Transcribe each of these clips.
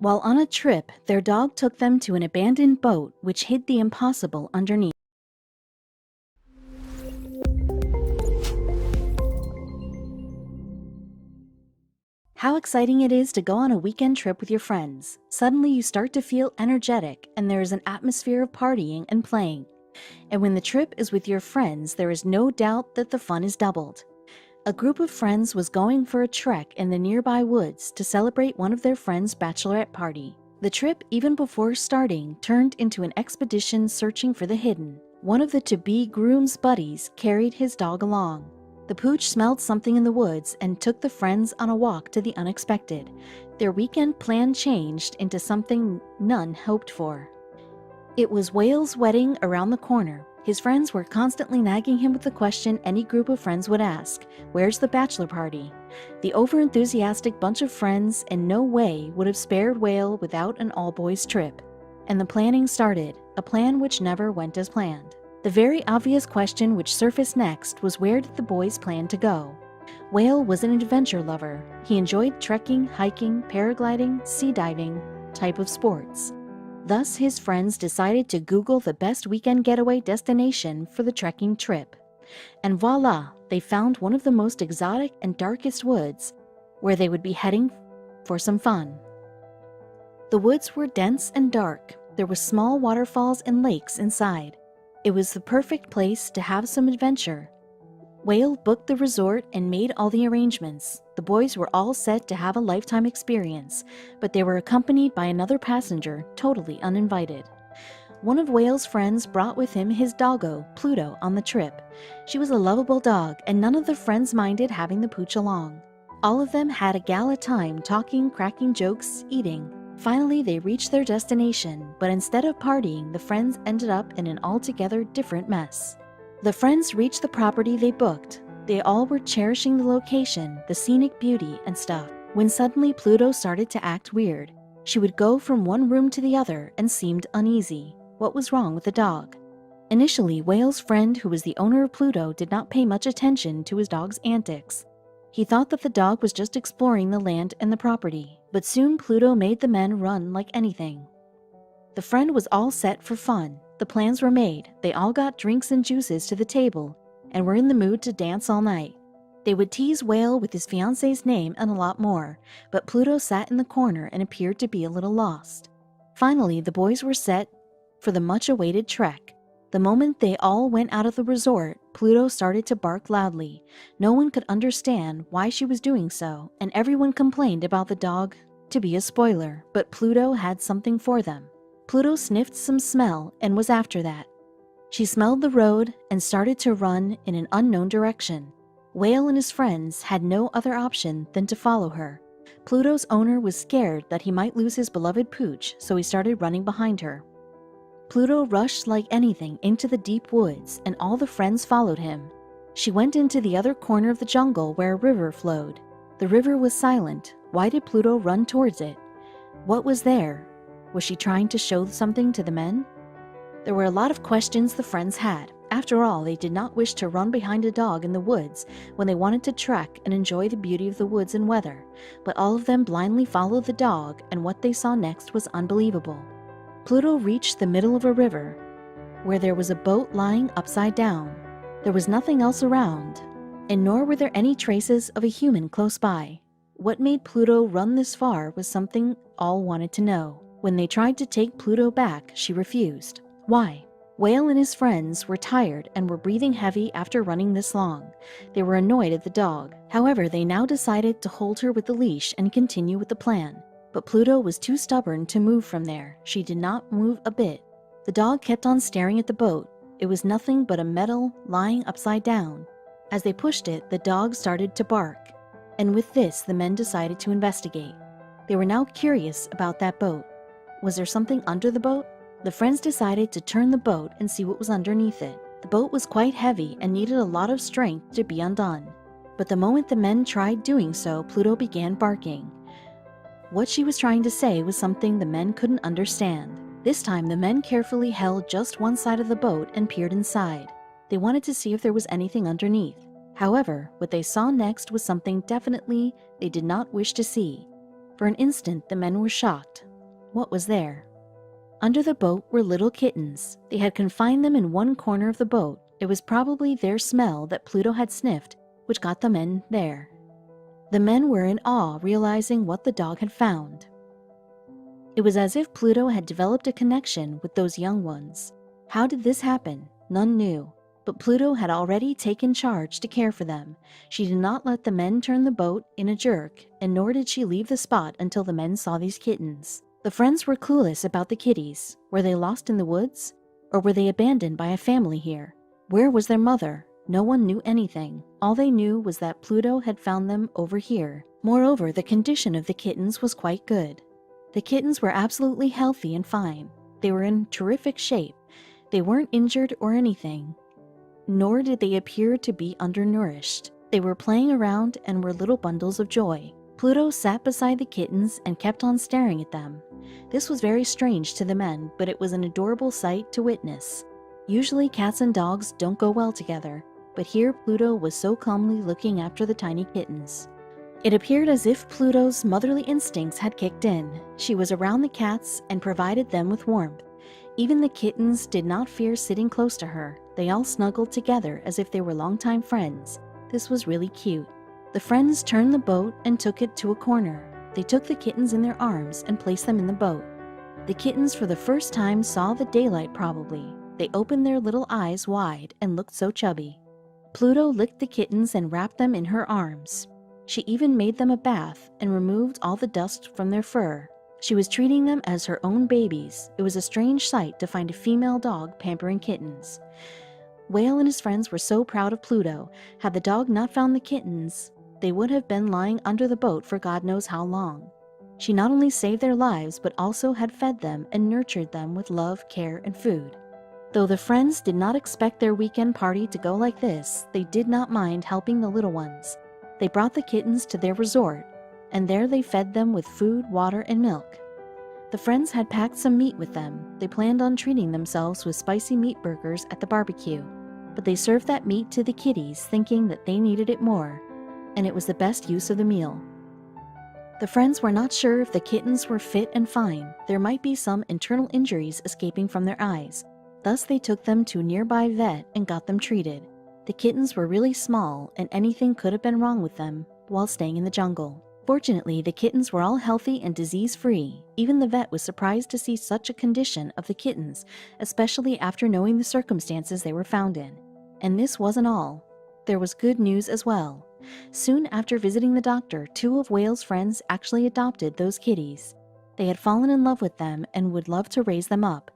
While on a trip, their dog took them to an abandoned boat which hid the impossible underneath. How exciting it is to go on a weekend trip with your friends. Suddenly you start to feel energetic and there is an atmosphere of partying and playing. And when the trip is with your friends, there is no doubt that the fun is doubled. A group of friends was going for a trek in the nearby woods to celebrate one of their friends' bachelorette party. The trip, even before starting, turned into an expedition searching for the hidden. One of the to-be groom's buddies carried his dog along. The pooch smelled something in the woods and took the friends on a walk to the unexpected. Their weekend plan changed into something none hoped for. It was Wale's wedding around the corner. His friends were constantly nagging him with the question any group of friends would ask, "Where's the bachelor party?" The overenthusiastic bunch of friends in no way would have spared Wale without an all-boys trip. And the planning started, a plan which never went as planned. The very obvious question which surfaced next was where did the boys plan to go? Wale was an adventure lover. He enjoyed trekking, hiking, paragliding, sea diving type of sports. Thus, his friends decided to Google the best weekend getaway destination for the trekking trip. And voila, they found one of the most exotic and darkest woods where they would be heading for some fun. The woods were dense and dark. There were small waterfalls and lakes inside. It was the perfect place to have some adventure. Wale booked the resort and made all the arrangements. The boys were all set to have a lifetime experience, but they were accompanied by another passenger, totally uninvited. One of Wale's friends brought with him his doggo, Pluto, on the trip. She was a lovable dog, and none of the friends minded having the pooch along. All of them had a gala time talking, cracking jokes, eating. Finally, they reached their destination, but instead of partying, the friends ended up in an altogether different mess. The friends reached the property they booked. They all were cherishing the location, the scenic beauty, and stuff, when suddenly Pluto started to act weird. She would go from one room to the other and seemed uneasy. What was wrong with the dog? Initially, Wale's friend, who was the owner of Pluto, did not pay much attention to his dog's antics. He thought that the dog was just exploring the land and the property, but soon Pluto made the men run like anything. The friend was all set for fun. The plans were made. They all got drinks and juices to the table and were in the mood to dance all night. They would tease Wale with his fiance's name and a lot more, but Pluto sat in the corner and appeared to be a little lost. Finally, the boys were set for the much-awaited trek. The moment they all went out of the resort, Pluto started to bark loudly. No one could understand why she was doing so, and everyone complained about the dog to be a spoiler, but Pluto had something for them. Pluto sniffed some smell and was after that. She smelled the road and started to run in an unknown direction. Wale and his friends had no other option than to follow her. Pluto's owner was scared that he might lose his beloved pooch, so he started running behind her. Pluto rushed like anything into the deep woods, and all the friends followed him. She went into the other corner of the jungle where a river flowed. The river was silent. Why did Pluto run towards it? What was there? Was she trying to show something to the men? There were a lot of questions the friends had. After all, they did not wish to run behind a dog in the woods when they wanted to trek and enjoy the beauty of the woods and weather. But all of them blindly followed the dog, and what they saw next was unbelievable. Pluto reached the middle of a river, where there was a boat lying upside down. There was nothing else around, and nor were there any traces of a human close by. What made Pluto run this far was something all wanted to know. When they tried to take Pluto back, she refused. Why? Wale and his friends were tired and were breathing heavy after running this long. They were annoyed at the dog. However, they now decided to hold her with the leash and continue with the plan. But Pluto was too stubborn to move from there. She did not move a bit. The dog kept on staring at the boat. It was nothing but a metal lying upside down. As they pushed it, the dog started to bark. And with this, the men decided to investigate. They were now curious about that boat. Was there something under the boat? The friends decided to turn the boat and see what was underneath it. The boat was quite heavy and needed a lot of strength to be undone. But the moment the men tried doing so, Pluto began barking. What she was trying to say was something the men couldn't understand. This time, the men carefully held just one side of the boat and peered inside. They wanted to see if there was anything underneath. However, what they saw next was something definitely they did not wish to see. For an instant, the men were shocked. what was there. Under the boat were little kittens. They had confined them in one corner of the boat. It was probably their smell that Pluto had sniffed, which got the men there. The men were in awe, realizing what the dog had found. It was as if Pluto had developed a connection with those young ones. How did this happen? None knew. But Pluto had already taken charge to care for them. She did not let the men turn the boat in a jerk, and nor did she leave the spot until the men saw these kittens. The friends were clueless about the kitties. Were they lost in the woods? Or were they abandoned by a family here? Where was their mother? No one knew anything. All they knew was that Pluto had found them over here. Moreover, the condition of the kittens was quite good. The kittens were absolutely healthy and fine. They were in terrific shape. They weren't injured or anything. Nor did they appear to be undernourished. They were playing around and were little bundles of joy. Pluto sat beside the kittens and kept on staring at them. This was very strange to the men, but it was an adorable sight to witness. Usually cats and dogs don't go well together, but here Pluto was so calmly looking after the tiny kittens. It appeared as if Pluto's motherly instincts had kicked in. She was around the cats and provided them with warmth. Even the kittens did not fear sitting close to her. They all snuggled together as if they were longtime friends. This was really cute. The friends turned the boat and took it to a corner. They took the kittens in their arms and placed them in the boat. The kittens for the first time saw the daylight probably. They opened their little eyes wide and looked so chubby. Pluto licked the kittens and wrapped them in her arms. She even made them a bath and removed all the dust from their fur. She was treating them as her own babies. It was a strange sight to find a female dog pampering kittens. Wale and his friends were so proud of Pluto. Had the dog not found the kittens, they would have been lying under the boat for God knows how long. She not only saved their lives, but also had fed them and nurtured them with love, care, and food. Though the friends did not expect their weekend party to go like this, they did not mind helping the little ones. They brought the kittens to their resort, and there they fed them with food, water, and milk. The friends had packed some meat with them. They planned on treating themselves with spicy meat burgers at the barbecue, but they served that meat to the kitties thinking that they needed it more, and it was the best use of the meal. The friends were not sure if the kittens were fit and fine. There might be some internal injuries escaping from their eyes. Thus they took them to a nearby vet and got them treated. The kittens were really small, and anything could have been wrong with them while staying in the jungle. Fortunately, the kittens were all healthy and disease-free. Even the vet was surprised to see such a condition of the kittens, especially after knowing the circumstances they were found in. And this wasn't all. There was good news as well. Soon after visiting the doctor, 2 of Wale's friends actually adopted those kitties. They had fallen in love with them and would love to raise them up.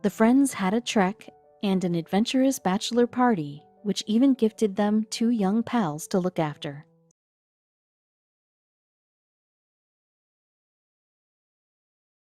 The friends had a trek and an adventurous bachelor party, which even gifted them 2 young pals to look after.